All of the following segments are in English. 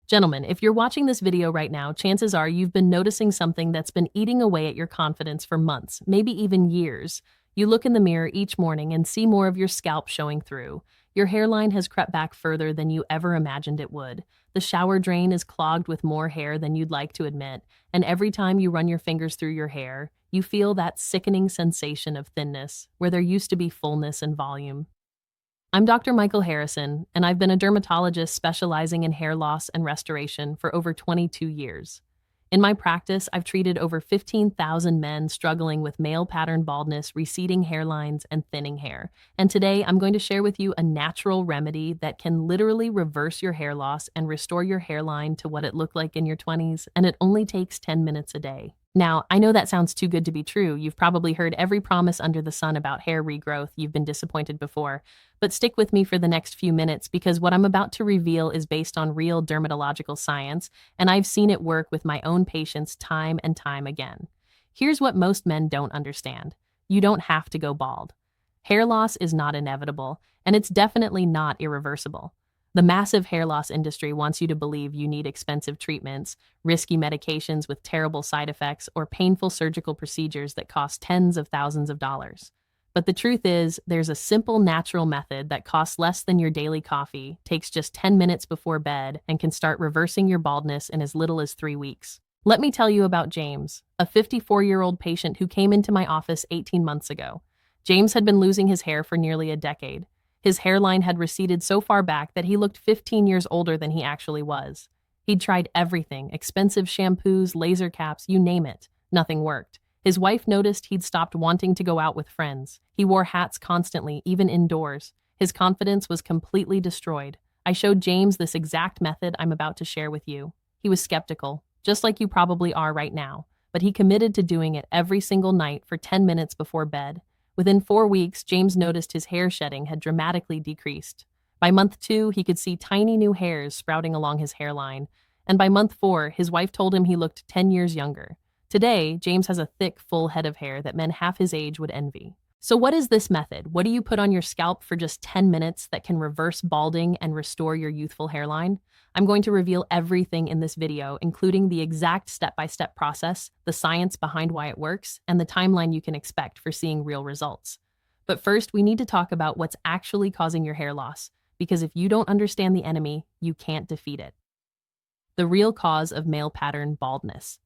Gentlemen, if you're watching this video right now, chances are you've been noticing something that's been eating away at your confidence for months, maybe even years. You look in the mirror each morning and see more of your scalp showing through. Your hairline has crept back further than you ever imagined it would. The shower drain is clogged with more hair than you'd like to admit, and every time you run your fingers through your hair, you feel that sickening sensation of thinness, where there used to be fullness and volume. I'm Dr. Michael Harrison, and I've been a dermatologist specializing in hair loss and restoration for over 22 years. In my practice, I've treated over 15,000 men struggling with male pattern baldness, receding hairlines, and thinning hair. And today, I'm going to share with you a natural remedy that can literally reverse your hair loss and restore your hairline to what it looked like in your 20s, and it only takes 10 minutes a day. Now, I know that sounds too good to be true. You've probably heard every promise under the sun about hair regrowth. You've been disappointed before. But stick with me for the next few minutes because what I'm about to reveal is based on real dermatological science, and I've seen it work with my own patients time and time again. Here's what most men don't understand. You don't have to go bald. Hair loss is not inevitable, and it's definitely not irreversible. The massive hair loss industry wants you to believe you need expensive treatments, risky medications with terrible side effects, or painful surgical procedures that cost tens of thousands of dollars. But the truth is, there's a simple natural method that costs less than your daily coffee, takes just 10 minutes before bed, and can start reversing your baldness in as little as 3 weeks. Let me tell you about James, a 54-year-old patient who came into my office 18 months ago. James had been losing his hair for nearly a decade. His hairline had receded so far back that he looked 15 years older than he actually was. He'd tried everything, expensive shampoos, laser caps, you name it. Nothing worked. His wife noticed he'd stopped wanting to go out with friends. He wore hats constantly, even indoors. His confidence was completely destroyed. I showed James this exact method I'm about to share with you. He was skeptical, just like you probably are right now, but he committed to doing it every single night for 10 minutes before bed. Within 4 weeks, James noticed his hair shedding had dramatically decreased. By month 2, he could see tiny new hairs sprouting along his hairline. And by month 4, his wife told him he looked 10 years younger. Today, James has a thick, full head of hair that men half his age would envy. So what is this method? What do you put on your scalp for just 10 minutes that can reverse balding and restore your youthful hairline? I'm going to reveal everything in this video, including the exact step-by-step process, the science behind why it works, and the timeline you can expect for seeing real results. But first, we need to talk about what's actually causing your hair loss, because if you don't understand the enemy, you can't defeat it. The real cause of male pattern baldness.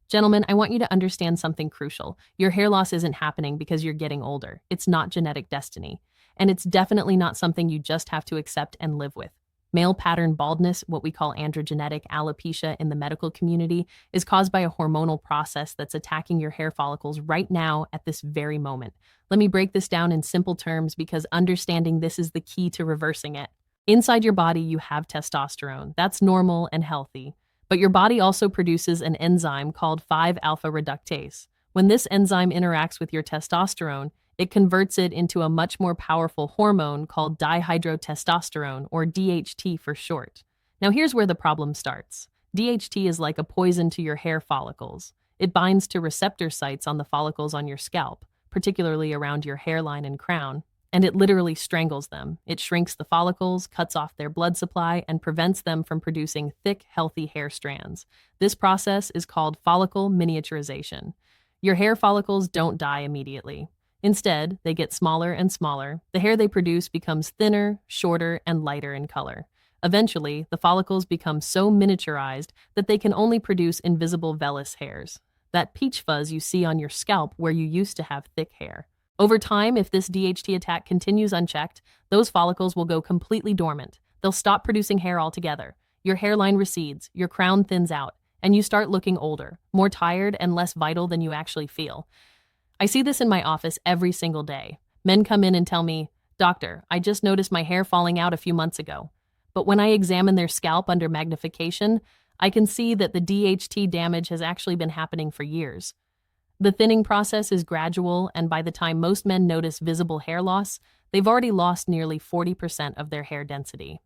Gentlemen, I want you to understand something crucial. Your hair loss isn't happening because you're getting older. It's not genetic destiny. And it's definitely not something you just have to accept and live with. Male pattern baldness, what we call androgenetic alopecia in the medical community, is caused by a hormonal process that's attacking your hair follicles right now at this very moment. Let me break this down in simple terms because understanding this is the key to reversing it. Inside your body, you have testosterone. That's normal and healthy. But your body also produces an enzyme called 5-alpha reductase. When this enzyme interacts with your testosterone, it converts it into a much more powerful hormone called dihydrotestosterone, or DHT for short. Now here's where the problem starts. DHT is like a poison to your hair follicles. It binds to receptor sites on the follicles on your scalp, particularly around your hairline and crown, and it literally strangles them. It shrinks the follicles, cuts off their blood supply, and prevents them from producing thick, healthy hair strands. This process is called follicle miniaturization. Your hair follicles don't die immediately. Instead, they get smaller and smaller. The hair they produce becomes thinner, shorter, and lighter in color. Eventually, the follicles become so miniaturized that they can only produce invisible vellus hairs, that peach fuzz you see on your scalp where you used to have thick hair. Over time, if this DHT attack continues unchecked, those follicles will go completely dormant. They'll stop producing hair altogether. Your hairline recedes, your crown thins out, and you start looking older, more tired, and less vital than you actually feel. I see this in my office every single day. Men come in and tell me, "Doctor, I just noticed my hair falling out a few months ago." But when I examine their scalp under magnification, I can see that the DHT damage has actually been happening for years. The thinning process is gradual, and by the time most men notice visible hair loss, they've already lost nearly 40% of their hair density.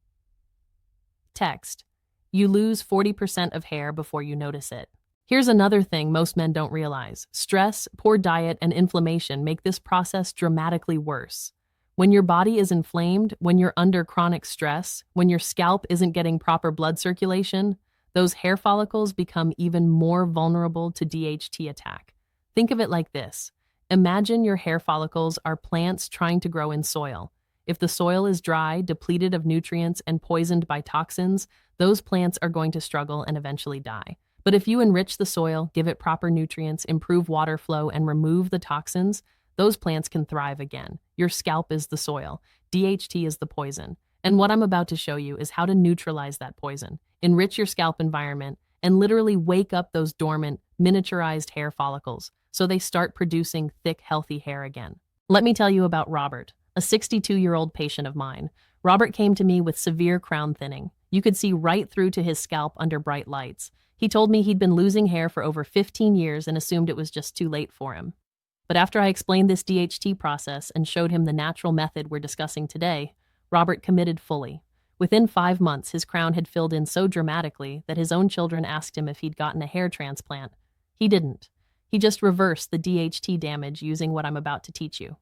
Text: you lose 40% of hair before you notice it. Here's another thing most men don't realize. Stress, poor diet, and inflammation make this process dramatically worse. When your body is inflamed, when you're under chronic stress, when your scalp isn't getting proper blood circulation, those hair follicles become even more vulnerable to DHT attack. Think of it like this. Imagine your hair follicles are plants trying to grow in soil. If the soil is dry, depleted of nutrients, and poisoned by toxins, those plants are going to struggle and eventually die. But if you enrich the soil, give it proper nutrients, improve water flow, and remove the toxins, those plants can thrive again. Your scalp is the soil. DHT is the poison. And what I'm about to show you is how to neutralize that poison, enrich your scalp environment, and literally wake up those dormant, miniaturized hair follicles so they start producing thick, healthy hair again. Let me tell you about Robert, a 62-year-old patient of mine. Robert came to me with severe crown thinning. You could see right through to his scalp under bright lights. He told me he'd been losing hair for over 15 years and assumed it was just too late for him. But after I explained this DHT process and showed him the natural method we're discussing today, Robert committed fully. Within 5 months, his crown had filled in so dramatically that his own children asked him if he'd gotten a hair transplant. He didn't. He just reversed the DHT damage using what I'm about to teach you.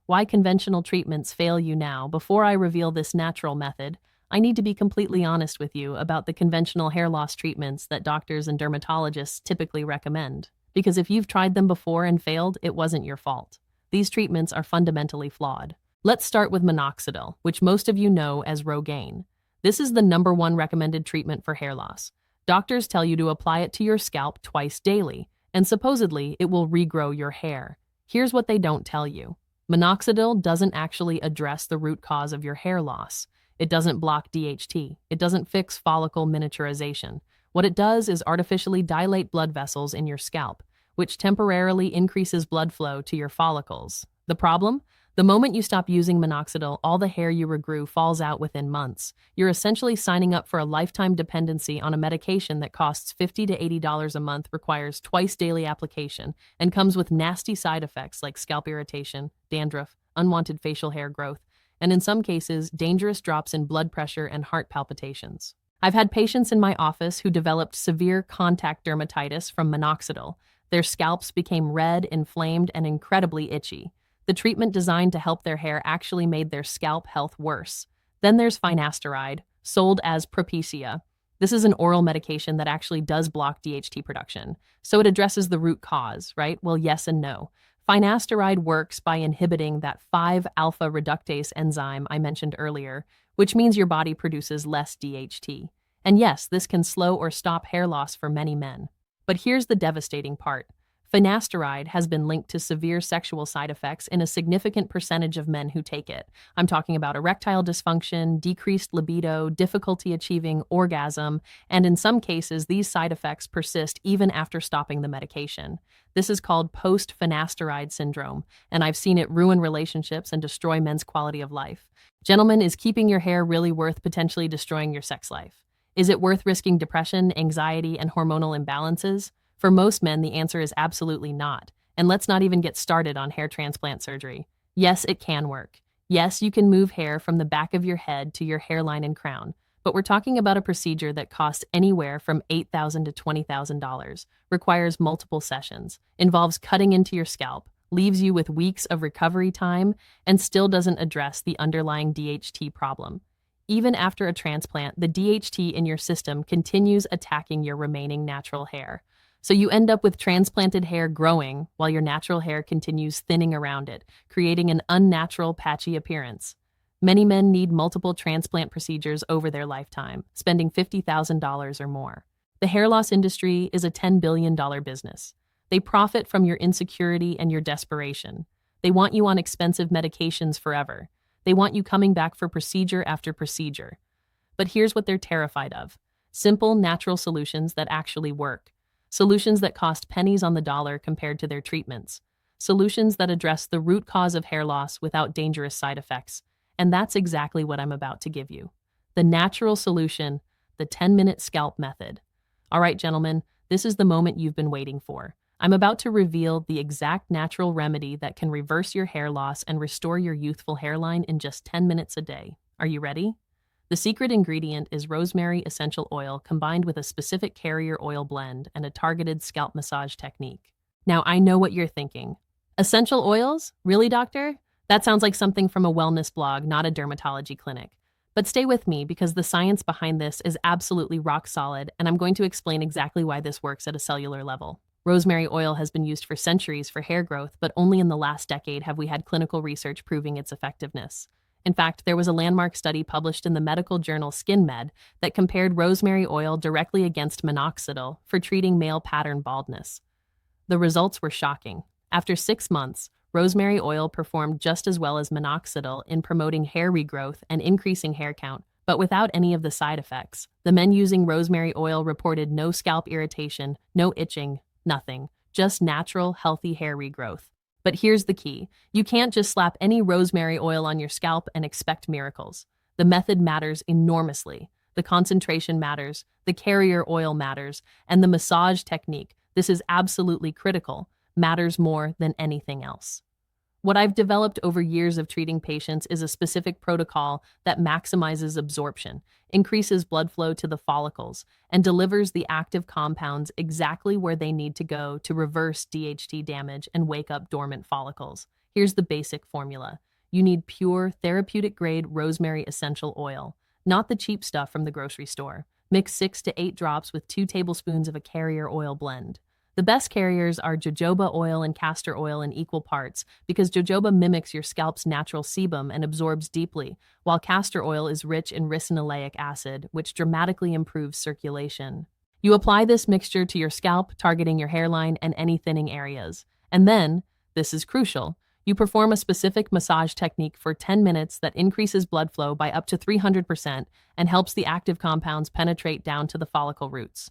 Why conventional treatments fail you now. Before I reveal this natural method, I need to be completely honest with you about the conventional hair loss treatments that doctors and dermatologists typically recommend. Because if you've tried them before and failed, it wasn't your fault. These treatments are fundamentally flawed. Let's start with minoxidil, which most of you know as Rogaine. This is the #1 recommended treatment for hair loss. Doctors tell you to apply it to your scalp twice daily, and supposedly it will regrow your hair. Here's what they don't tell you. Minoxidil doesn't actually address the root cause of your hair loss. It doesn't block DHT. It doesn't fix follicle miniaturization. What it does is artificially dilate blood vessels in your scalp, which temporarily increases blood flow to your follicles. The problem? The moment you stop using minoxidil, all the hair you regrew falls out within months. You're essentially signing up for a lifetime dependency on a medication that costs $50 to $80 a month, requires twice daily application, and comes with nasty side effects like scalp irritation, dandruff, unwanted facial hair growth, and in some cases, dangerous drops in blood pressure and heart palpitations. I've had patients in my office who developed severe contact dermatitis from minoxidil. Their scalps became red, inflamed, and incredibly itchy. The treatment designed to help their hair actually made their scalp health worse. Then there's finasteride, sold as Propecia. This is an oral medication that actually does block DHT production. So it addresses the root cause, right? Well, yes and no. Finasteride works by inhibiting that 5-alpha reductase enzyme I mentioned earlier, which means your body produces less DHT. And yes, this can slow or stop hair loss for many men. But here's the devastating part. Finasteride has been linked to severe sexual side effects in a significant percentage of men who take it. I'm talking about erectile dysfunction, decreased libido, difficulty achieving orgasm, and in some cases, these side effects persist even after stopping the medication. This is called post-finasteride syndrome, and I've seen it ruin relationships and destroy men's quality of life. Gentlemen, is keeping your hair really worth potentially destroying your sex life? Is it worth risking depression, anxiety, and hormonal imbalances? For most men, the answer is absolutely not. And let's not even get started on hair transplant surgery. Yes, it can work. Yes, you can move hair from the back of your head to your hairline and crown. But we're talking about a procedure that costs anywhere from $8,000 to $20,000, requires multiple sessions, involves cutting into your scalp, leaves you with weeks of recovery time, and still doesn't address the underlying DHT problem. Even after a transplant, the DHT in your system continues attacking your remaining natural hair. So you end up with transplanted hair growing while your natural hair continues thinning around it, creating an unnatural, patchy appearance. Many men need multiple transplant procedures over their lifetime, spending $50,000 or more. The hair loss industry is a $10 billion business. They profit from your insecurity and your desperation. They want you on expensive medications forever. They want you coming back for procedure after procedure. But here's what they're terrified of: simple, natural solutions that actually work. Solutions that cost pennies on the dollar compared to their treatments. Solutions that address the root cause of hair loss without dangerous side effects. And that's exactly what I'm about to give you. The natural solution, the 10-minute scalp method. All right, gentlemen, this is the moment you've been waiting for. I'm about to reveal the exact natural remedy that can reverse your hair loss and restore your youthful hairline in just 10 minutes a day. Are you ready? The secret ingredient is rosemary essential oil combined with a specific carrier oil blend and a targeted scalp massage technique. Now, I know what you're thinking. Essential oils? Really, doctor? That sounds like something from a wellness blog, not a dermatology clinic. But stay with me because the science behind this is absolutely rock solid, and I'm going to explain exactly why this works at a cellular level. Rosemary oil has been used for centuries for hair growth, but only in the last decade have we had clinical research proving its effectiveness. In fact, there was a landmark study published in the medical journal Skin Med that compared rosemary oil directly against minoxidil for treating male pattern baldness. The results were shocking. After 6 months, rosemary oil performed just as well as minoxidil in promoting hair regrowth and increasing hair count, but without any of the side effects. The men using rosemary oil reported no scalp irritation, no itching, nothing, just natural, healthy hair regrowth. But here's the key. You can't just slap any rosemary oil on your scalp and expect miracles. The method matters enormously. The concentration matters, the carrier oil matters, and the massage technique, this is absolutely critical, matters more than anything else. What I've developed over years of treating patients is a specific protocol that maximizes absorption, increases blood flow to the follicles, and delivers the active compounds exactly where they need to go to reverse DHT damage and wake up dormant follicles. Here's the basic formula. You need pure, therapeutic-grade rosemary essential oil, not the cheap stuff from the grocery store. Mix 6 to 8 drops with 2 tablespoons of a carrier oil blend. The best carriers are jojoba oil and castor oil in equal parts because jojoba mimics your scalp's natural sebum and absorbs deeply, while castor oil is rich in ricinoleic acid, which dramatically improves circulation. You apply this mixture to your scalp, targeting your hairline and any thinning areas. And then, this is crucial, you perform a specific massage technique for 10 minutes that increases blood flow by up to 300% and helps the active compounds penetrate down to the follicle roots.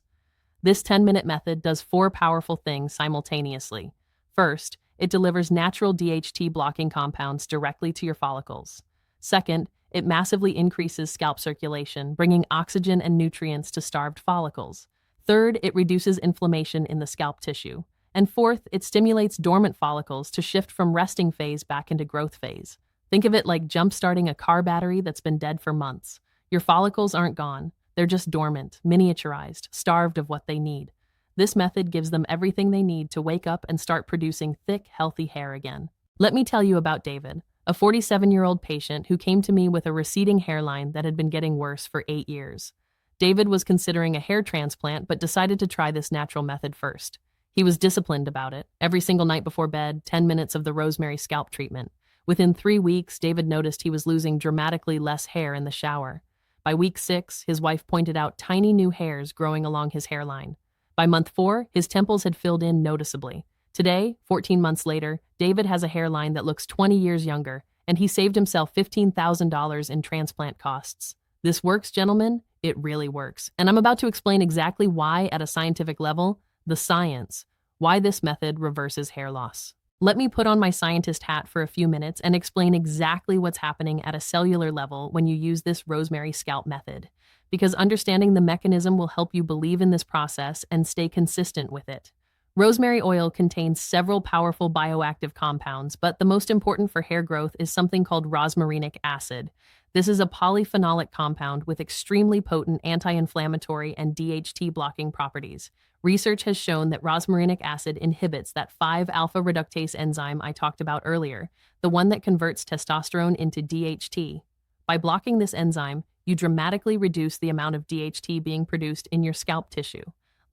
This 10-minute method does 4 powerful things simultaneously. First, it delivers natural DHT blocking compounds directly to your follicles. Second, it massively increases scalp circulation, bringing oxygen and nutrients to starved follicles. Third, it reduces inflammation in the scalp tissue. And fourth, it stimulates dormant follicles to shift from resting phase back into growth phase. Think of it like jump-starting a car battery that's been dead for months. Your follicles aren't gone. They're just dormant, miniaturized, starved of what they need. This method gives them everything they need to wake up and start producing thick, healthy hair again. Let me tell you about David, a 47-year-old patient who came to me with a receding hairline that had been getting worse for 8 years. David was considering a hair transplant but decided to try this natural method first. He was disciplined about it. Every single night before bed, 10 minutes of the rosemary scalp treatment. Within 3 weeks, David noticed he was losing dramatically less hair in the shower. By week 6, his wife pointed out tiny new hairs growing along his hairline. By month 4, his temples had filled in noticeably. Today, 14 months later, David has a hairline that looks 20 years younger, and he saved himself $15,000 in transplant costs. This works, gentlemen. It really works. And I'm about to explain exactly why at a scientific level, the science, why this method reverses hair loss. Let me put on my scientist hat for a few minutes and explain exactly what's happening at a cellular level when you use this rosemary scalp method, because understanding the mechanism will help you believe in this process and stay consistent with it. Rosemary oil contains several powerful bioactive compounds, but the most important for hair growth is something called rosmarinic acid. This is a polyphenolic compound with extremely potent anti-inflammatory and DHT blocking properties. Research has shown that rosmarinic acid inhibits that 5-alpha reductase enzyme I talked about earlier, the one that converts testosterone into DHT. By blocking this enzyme, you dramatically reduce the amount of DHT being produced in your scalp tissue.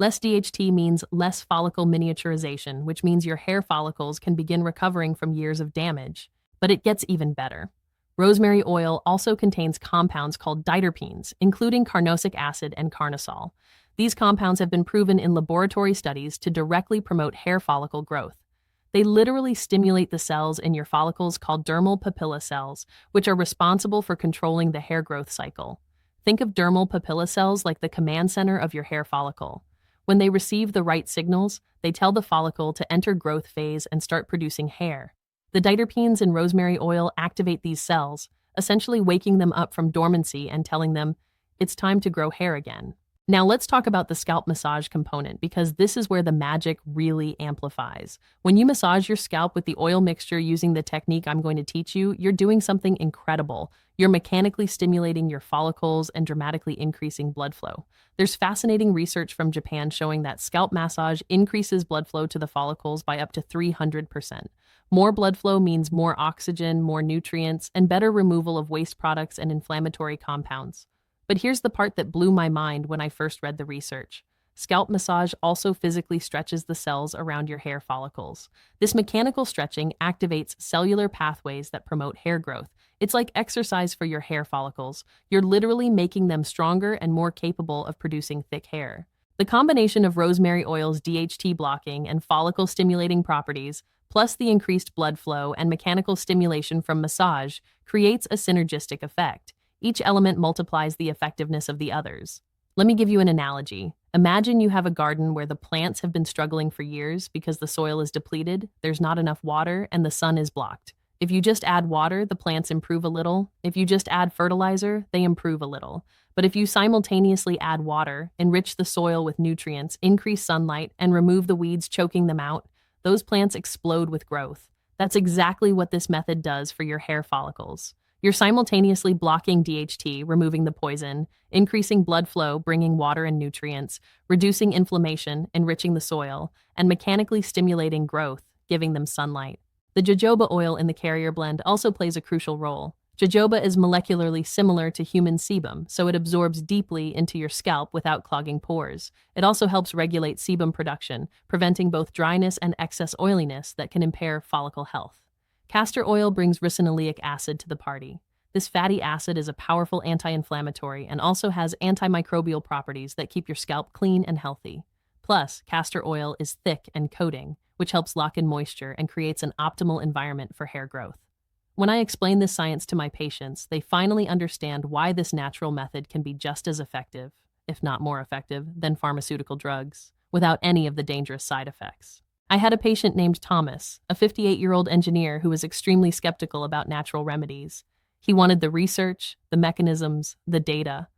Less DHT means less follicle miniaturization, which means your hair follicles can begin recovering from years of damage. But it gets even better. Rosemary oil also contains compounds called diterpenes, including carnosic acid and carnosol. These compounds have been proven in laboratory studies to directly promote hair follicle growth. They literally stimulate the cells in your follicles called dermal papilla cells, which are responsible for controlling the hair growth cycle. Think of dermal papilla cells like the command center of your hair follicle. When they receive the right signals, they tell the follicle to enter growth phase and start producing hair. The diterpenes in rosemary oil activate these cells, essentially waking them up from dormancy and telling them, it's time to grow hair again. Now let's talk about the scalp massage component because this is where the magic really amplifies. When you massage your scalp with the oil mixture using the technique I'm going to teach you, you're doing something incredible. You're mechanically stimulating your follicles and dramatically increasing blood flow. There's fascinating research from Japan showing that scalp massage increases blood flow to the follicles by up to 300%. More blood flow means more oxygen, more nutrients, and better removal of waste products and inflammatory compounds. But here's the part that blew my mind when I first read the research. Scalp massage also physically stretches the cells around your hair follicles. This mechanical stretching activates cellular pathways that promote hair growth. It's like exercise for your hair follicles. You're literally making them stronger and more capable of producing thick hair. The combination of rosemary oil's DHT blocking and follicle stimulating properties, plus the increased blood flow and mechanical stimulation from massage, creates a synergistic effect. Each element multiplies the effectiveness of the others. Let me give you an analogy. Imagine you have a garden where the plants have been struggling for years because the soil is depleted, there's not enough water, and the sun is blocked. If you just add water, the plants improve a little. If you just add fertilizer, they improve a little. But if you simultaneously add water, enrich the soil with nutrients, increase sunlight, and remove the weeds choking them out, those plants explode with growth. That's exactly what this method does for your hair follicles. You're simultaneously blocking DHT, removing the poison, increasing blood flow, bringing water and nutrients, reducing inflammation, enriching the soil, and mechanically stimulating growth, giving them sunlight. The jojoba oil in the carrier blend also plays a crucial role. Jojoba is molecularly similar to human sebum, so it absorbs deeply into your scalp without clogging pores. It also helps regulate sebum production, preventing both dryness and excess oiliness that can impair follicle health. Castor oil brings ricinoleic acid to the party. This fatty acid is a powerful anti-inflammatory and also has antimicrobial properties that keep your scalp clean and healthy. Plus, castor oil is thick and coating, which helps lock in moisture and creates an optimal environment for hair growth. When I explain this science to my patients, they finally understand why this natural method can be just as effective, if not more effective, than pharmaceutical drugs, without any of the dangerous side effects. I had a patient named Thomas, a 58-year-old engineer who was extremely skeptical about natural remedies. He wanted the research, the mechanisms, the data.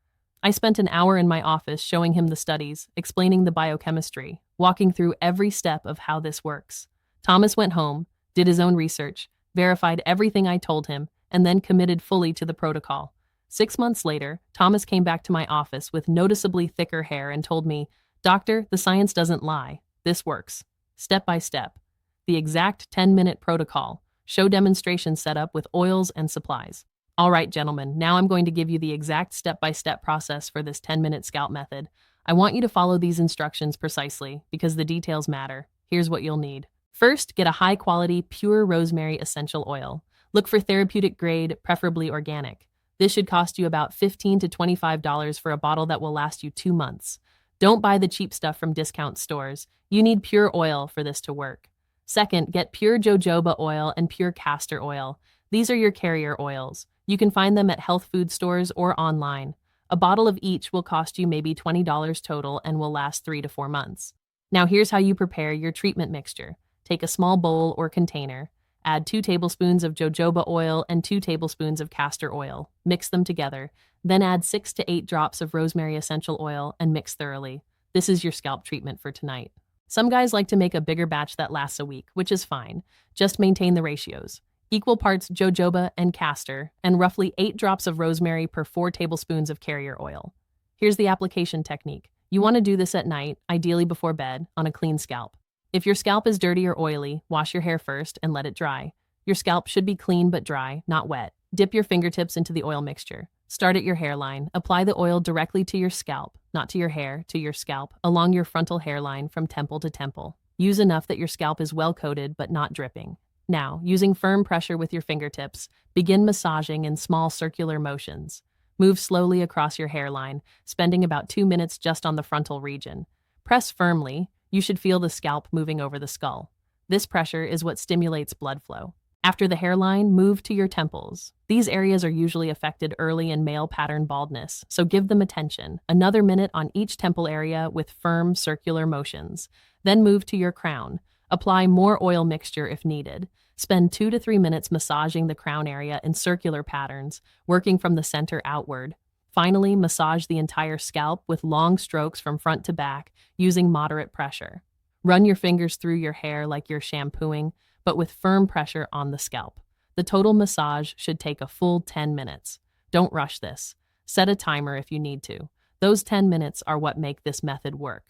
I spent an hour in my office showing him the studies, explaining the biochemistry, walking through every step of how this works. Thomas went home, did his own research, verified everything I told him, and then committed fully to the protocol. 6 months later, Thomas came back to my office with noticeably thicker hair and told me, "Doctor, the science doesn't lie. This works. Step by step. The exact 10-minute protocol. Show demonstration setup with oils and supplies." All right, gentlemen, now I'm going to give you the exact step-by-step process for this 10-minute scalp method. I want you to follow these instructions precisely because the details matter. Here's what you'll need. First, get a high-quality, pure rosemary essential oil. Look for therapeutic grade, preferably organic. This should cost you about $15 to $25 for a bottle that will last you 2 months. Don't buy the cheap stuff from discount stores. You need pure oil for this to work. Second, get pure jojoba oil and pure castor oil. These are your carrier oils. You can find them at health food stores or online. A bottle of each will cost you maybe $20 total and will last 3 to 4 months. Now here's how you prepare your treatment mixture. Take a small bowl or container. Add 2 tablespoons of jojoba oil and 2 tablespoons of castor oil. Mix them together. Then add 6 to 8 drops of rosemary essential oil and mix thoroughly. This is your scalp treatment for tonight. Some guys like to make a bigger batch that lasts a week, which is fine. Just maintain the ratios. Equal parts jojoba and castor, and roughly 8 drops of rosemary per 4 tablespoons of carrier oil. Here's the application technique. You want to do this at night, ideally before bed, on a clean scalp. If your scalp is dirty or oily, wash your hair first and let it dry. Your scalp should be clean but dry, not wet. Dip your fingertips into the oil mixture. Start at your hairline. Apply the oil directly to your scalp, not to your hair, to your scalp, along your frontal hairline from temple to temple. Use enough that your scalp is well coated but not dripping. Now, using firm pressure with your fingertips, begin massaging in small circular motions. Move slowly across your hairline, spending about 2 minutes just on the frontal region. Press firmly. You should feel the scalp moving over the skull. This pressure is what stimulates blood flow. After the hairline, move to your temples. These areas are usually affected early in male pattern baldness, so give them attention. Another minute on each temple area with firm circular motions. Then move to your crown. Apply more oil mixture if needed. Spend 2 to 3 minutes massaging the crown area in circular patterns, working from the center outward. Finally, massage the entire scalp with long strokes from front to back using moderate pressure. Run your fingers through your hair like you're shampooing, but with firm pressure on the scalp. The total massage should take a full 10 minutes. Don't rush this. Set a timer if you need to. Those 10 minutes are what make this method work.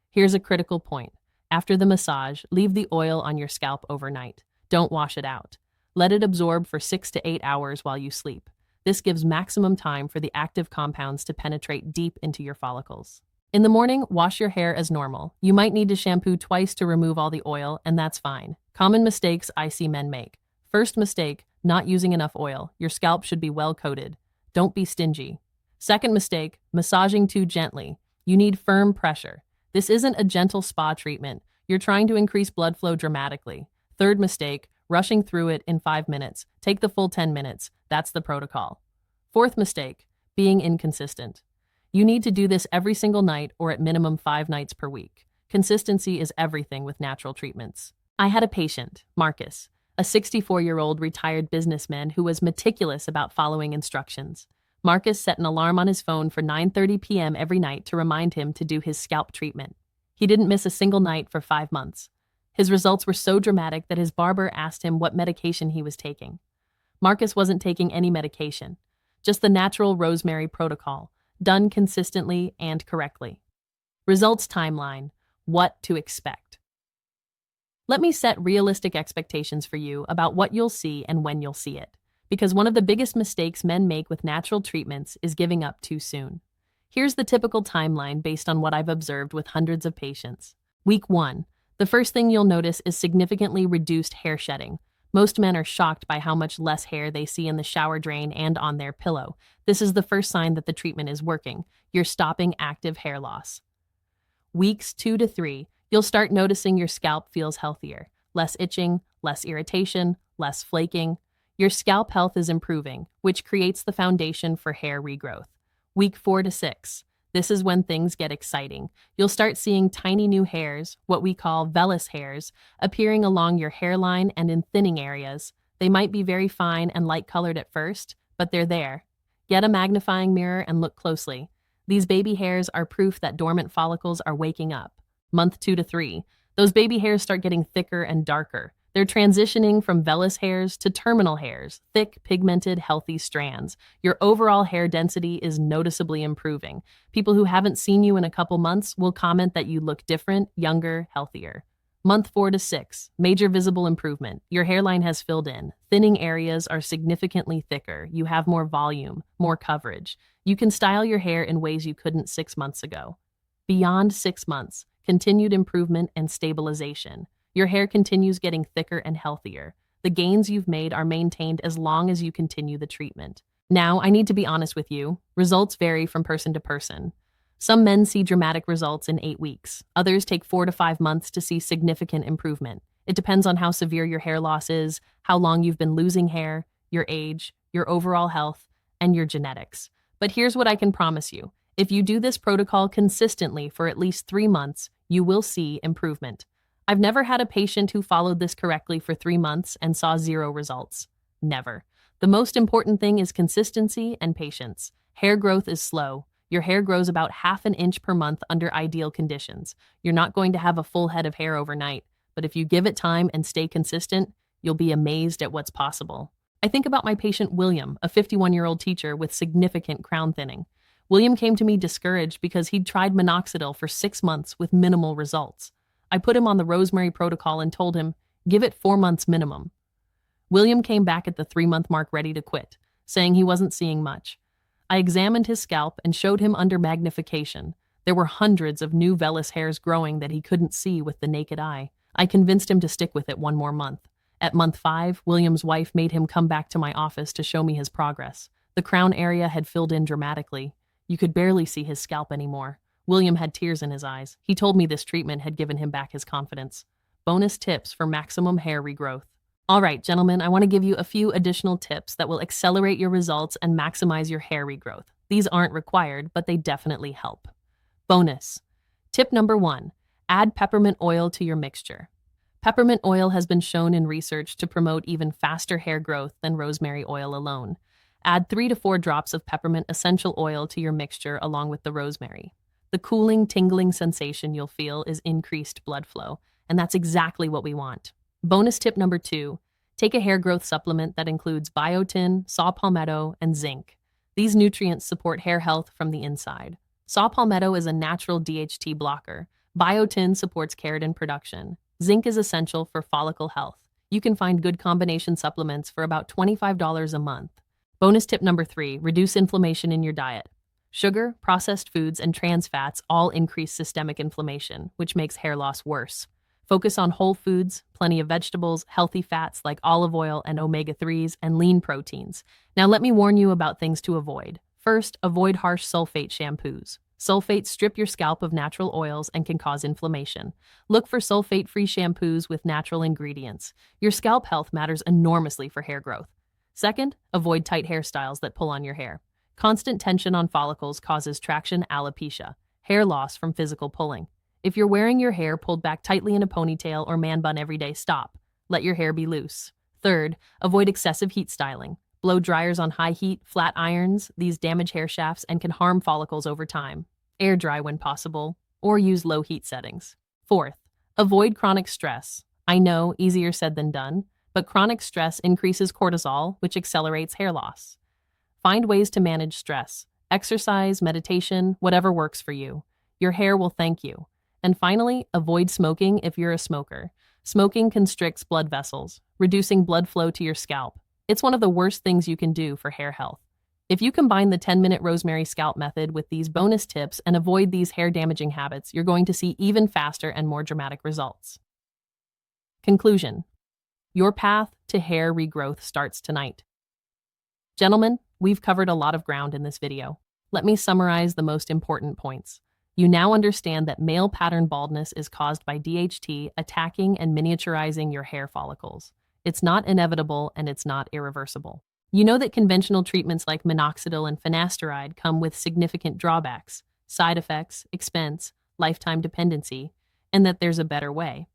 Here's a critical point. After the massage, leave the oil on your scalp overnight. Don't wash it out. Let it absorb for 6 to 8 hours while you sleep. This gives maximum time for the active compounds to penetrate deep into your follicles. In the morning, wash your hair as normal. You might need to shampoo twice to remove all the oil, and that's fine. Common mistakes I see men make. First mistake, not using enough oil. Your scalp should be well coated. Don't be stingy. Second mistake, massaging too gently. You need firm pressure. This isn't a gentle spa treatment. You're trying to increase blood flow dramatically. Third mistake, rushing through it in 5 minutes. Take the full 10 minutes. That's the protocol. Fourth mistake, being inconsistent. You need to do this every single night or at minimum 5 nights per week. Consistency is everything with natural treatments. I had a patient, Marcus, a 64-year-old retired businessman who was meticulous about following instructions. Marcus set an alarm on his phone for 9:30 p.m. every night to remind him to do his scalp treatment. He didn't miss a single night for 5 months. His results were so dramatic that his barber asked him what medication he was taking. Marcus wasn't taking any medication, just the natural rosemary protocol, done consistently and correctly. Results timeline. What to expect. Let me set realistic expectations for you about what you'll see and when you'll see it, because one of the biggest mistakes men make with natural treatments is giving up too soon. Here's the typical timeline based on what I've observed with hundreds of patients. Week 1. The first thing you'll notice is significantly reduced hair shedding. Most men are shocked by how much less hair they see in the shower drain and on their pillow. This is the first sign that the treatment is working. You're stopping active hair loss. Weeks 2 to 3, you'll start noticing your scalp feels healthier. Less itching, less irritation, less flaking. Your scalp health is improving, which creates the foundation for hair regrowth. Week 4 to 6. This is when things get exciting. You'll start seeing tiny new hairs, what we call vellus hairs, appearing along your hairline and in thinning areas. They might be very fine and light-colored at first, but they're there. Get a magnifying mirror and look closely. These baby hairs are proof that dormant follicles are waking up. Month 2 to 3. Those baby hairs start getting thicker and darker. They're transitioning from vellus hairs to terminal hairs, thick, pigmented, healthy strands. Your overall hair density is noticeably improving. People who haven't seen you in a couple months will comment that you look different, younger, healthier. Month 4 to 6, major visible improvement. Your hairline has filled in. Thinning areas are significantly thicker. You have more volume, more coverage. You can style your hair in ways you couldn't 6 months ago. Beyond 6 months, continued improvement and stabilization. Your hair continues getting thicker and healthier. The gains you've made are maintained as long as you continue the treatment. Now, I need to be honest with you. Results vary from person to person. Some men see dramatic results in 8 weeks. Others take 4 to 5 months to see significant improvement. It depends on how severe your hair loss is, how long you've been losing hair, your age, your overall health, and your genetics. But here's what I can promise you. If you do this protocol consistently for at least 3 months, you will see improvement. I've never had a patient who followed this correctly for 3 months and saw 0 results. Never. The most important thing is consistency and patience. Hair growth is slow. Your hair grows about ½ an inch per month under ideal conditions. You're not going to have a full head of hair overnight, but if you give it time and stay consistent, you'll be amazed at what's possible. I think about my patient William, a 51-year-old teacher with significant crown thinning. William came to me discouraged because he'd tried minoxidil for 6 months with minimal results. I put him on the rosemary protocol and told him, give it 4 months minimum. William came back at the 3-month mark ready to quit, saying he wasn't seeing much. I examined his scalp and showed him under magnification. There were hundreds of new vellus hairs growing that he couldn't see with the naked eye. I convinced him to stick with it 1 more month. At month 5, William's wife made him come back to my office to show me his progress. The crown area had filled in dramatically. You could barely see his scalp anymore. William had tears in his eyes. He told me this treatment had given him back his confidence. Bonus tips for maximum hair regrowth. All right, gentlemen, I want to give you a few additional tips that will accelerate your results and maximize your hair regrowth. These aren't required, but they definitely help. Bonus. Tip number 1, add peppermint oil to your mixture. Peppermint oil has been shown in research to promote even faster hair growth than rosemary oil alone. Add 3 to 4 drops of peppermint essential oil to your mixture along with the rosemary. The cooling, tingling sensation you'll feel is increased blood flow, and that's exactly what we want. Bonus tip number 2, take a hair growth supplement that includes biotin, saw palmetto, and zinc. These nutrients support hair health from the inside. Saw palmetto is a natural DHT blocker. Biotin supports keratin production. Zinc is essential for follicle health. You can find good combination supplements for about $25 a month. Bonus tip number 3, reduce inflammation in your diet. Sugar, processed foods, and trans fats all increase systemic inflammation, which makes hair loss worse. Focus on whole foods, plenty of vegetables, healthy fats like olive oil and omega-3s, and lean proteins. Now let me warn you about things to avoid. First, avoid harsh sulfate shampoos. Sulfates strip your scalp of natural oils and can cause inflammation. Look for sulfate-free shampoos with natural ingredients. Your scalp health matters enormously for hair growth. Second, avoid tight hairstyles that pull on your hair. Constant tension on follicles causes traction alopecia, hair loss from physical pulling. If you're wearing your hair pulled back tightly in a ponytail or man bun every day, stop. Let your hair be loose. Third, avoid excessive heat styling. Blow dryers on high heat, flat irons. These damage hair shafts and can harm follicles over time. Air dry when possible, or use low heat settings. Fourth, avoid chronic stress. I know, easier said than done, but chronic stress increases cortisol, which accelerates hair loss. Find ways to manage stress. Exercise, meditation, whatever works for you. Your hair will thank you. And finally, avoid smoking if you're a smoker. Smoking constricts blood vessels, reducing blood flow to your scalp. It's one of the worst things you can do for hair health. If you combine the 10-minute rosemary scalp method with these bonus tips and avoid these hair-damaging habits, you're going to see even faster and more dramatic results. Conclusion: your path to hair regrowth starts tonight. Gentlemen, we've covered a lot of ground in this video. Let me summarize the most important points. You now understand that male pattern baldness is caused by DHT attacking and miniaturizing your hair follicles. It's not inevitable and it's not irreversible. You know that conventional treatments like minoxidil and finasteride come with significant drawbacks, side effects, expense, lifetime dependency, and that there's a better way.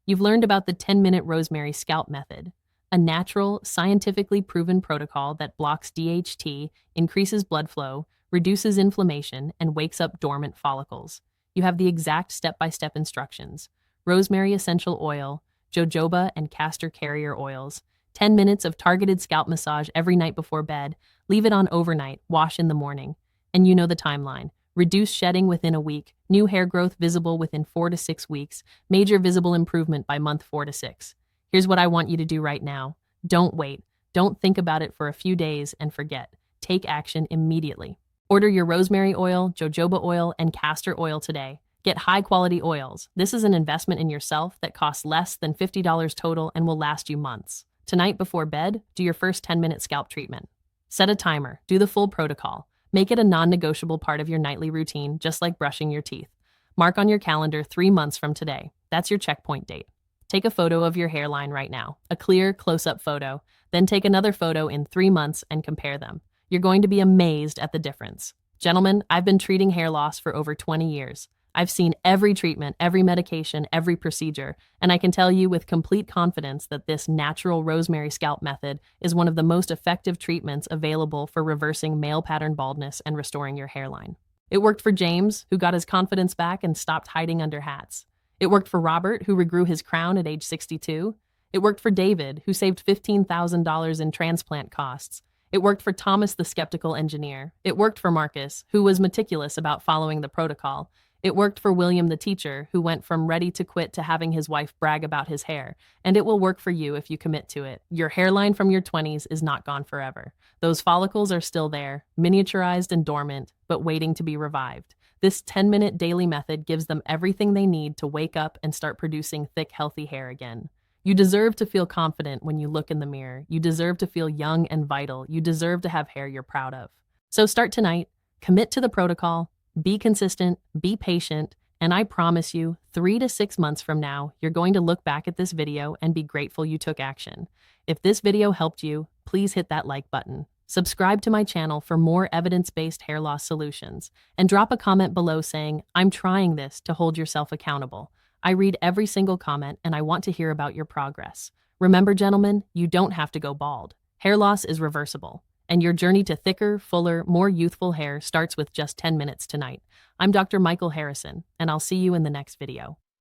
You've learned about the 10-minute rosemary scalp method, a natural, scientifically proven protocol that blocks DHT, increases blood flow, reduces inflammation, and wakes up dormant follicles. You have the exact step-by-step instructions: rosemary essential oil, jojoba and castor carrier oils, 10 minutes of targeted scalp massage every night before bed, leave it on overnight, wash in the morning. And you know the timeline: reduce shedding within a week, new hair growth visible within 4 to 6 weeks, major visible improvement by month 4 to 6. Here's what I want you to do right now. Don't wait. Don't think about it for a few days and forget. Take action immediately. Order your rosemary oil, jojoba oil, and castor oil today. Get high-quality oils. This is an investment in yourself that costs less than $50 total and will last you months. Tonight before bed, do your first 10-minute scalp treatment. Set a timer. Do the full protocol. Make it a non-negotiable part of your nightly routine, just like brushing your teeth. Mark on your calendar 3 months from today. That's your checkpoint date. Take a photo of your hairline right now, a clear, close-up photo. Then take another photo in 3 months and compare them. You're going to be amazed at the difference. Gentlemen, I've been treating hair loss for over 20 years. I've seen every treatment, every medication, every procedure, and I can tell you with complete confidence that this natural rosemary scalp method is one of the most effective treatments available for reversing male pattern baldness and restoring your hairline. It worked for James, who got his confidence back and stopped hiding under hats. It worked for Robert, who regrew his crown at age 62. It worked for David, who saved $15,000 in transplant costs. It worked for Thomas, the skeptical engineer. It worked for Marcus, who was meticulous about following the protocol. It worked for William, the teacher, who went from ready to quit to having his wife brag about his hair. And it will work for you if you commit to it. Your hairline from your 20s is not gone forever. Those follicles are still there, miniaturized and dormant, but waiting to be revived. This 10-minute daily method gives them everything they need to wake up and start producing thick, healthy hair again. You deserve to feel confident when you look in the mirror. You deserve to feel young and vital. You deserve to have hair you're proud of. So start tonight, commit to the protocol, be consistent, be patient, and I promise you, 3 to 6 months from now, you're going to look back at this video and be grateful you took action. If this video helped you, please hit that like button. Subscribe to my channel for more evidence-based hair loss solutions, and drop a comment below saying, "I'm trying this," to hold yourself accountable. I read every single comment and I want to hear about your progress. Remember, gentlemen, you don't have to go bald. Hair loss is reversible. And your journey to thicker, fuller, more youthful hair starts with just 10 minutes tonight. I'm Dr. Michael Harrison, and I'll see you in the next video.